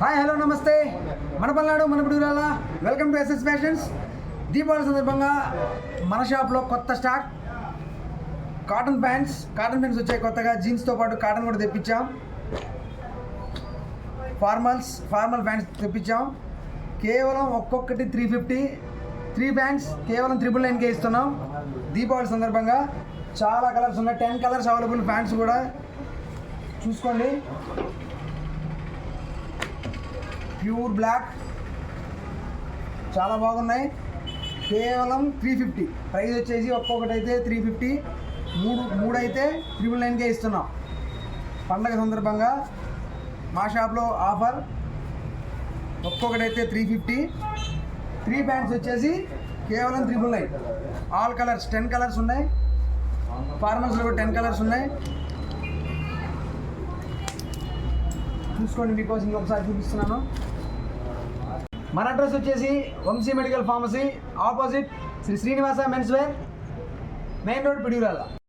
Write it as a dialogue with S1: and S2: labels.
S1: Hi hello నమస్తే మన పల్నాడు మన Piduguralla welcome to SS fashions. Deepavali సందర్భంగా మన షాప్లో కొత్త స్టాక్ కాటన్ ప్యాంట్స్ వచ్చాయి. కొత్తగా జీన్స్తో పాటు కాటన్ కూడా తెప్పించాం. Formal pants తెప్పించాం. కేవలం ఒక్కొక్కటి 350. 3 ప్యాంట్స్ కేవలం 999కే ఇస్తున్నాం. దీపావళి సందర్భంగా చాలా కలర్స్ ఉన్నాయి. 10 కలర్స్ అవైలబుల్. ప్యాంట్స్ కూడా చూసుకోండి. ప్యూర్ బ్లాక్ చాలా బాగున్నాయి. కేవలం 350. ప్రైస్ వచ్చేసి ఒక్కొక్కటి అయితే 350, మూడు అయితే 999కే ఇస్తున్నాం. పండగ సందర్భంగా మా షాప్లో ఆఫర్. ఒక్కొక్కటైతే 350. 3 ప్యాంట్స్ వచ్చేసి కేవలం 999. ఆల్ కలర్స్ 10 కలర్స్ ఉన్నాయి. ఫార్మల్స్లో కూడా 10 కలర్స్ ఉన్నాయి. చూసుకోండి, మీకోసం ఇంకొకసారి చూపిస్తున్నాను. మన అడ్రస్ వచ్చేసి Vamsi medical pharmacy opposite Shri Srinivasa men's wear, main road, Piduguralla.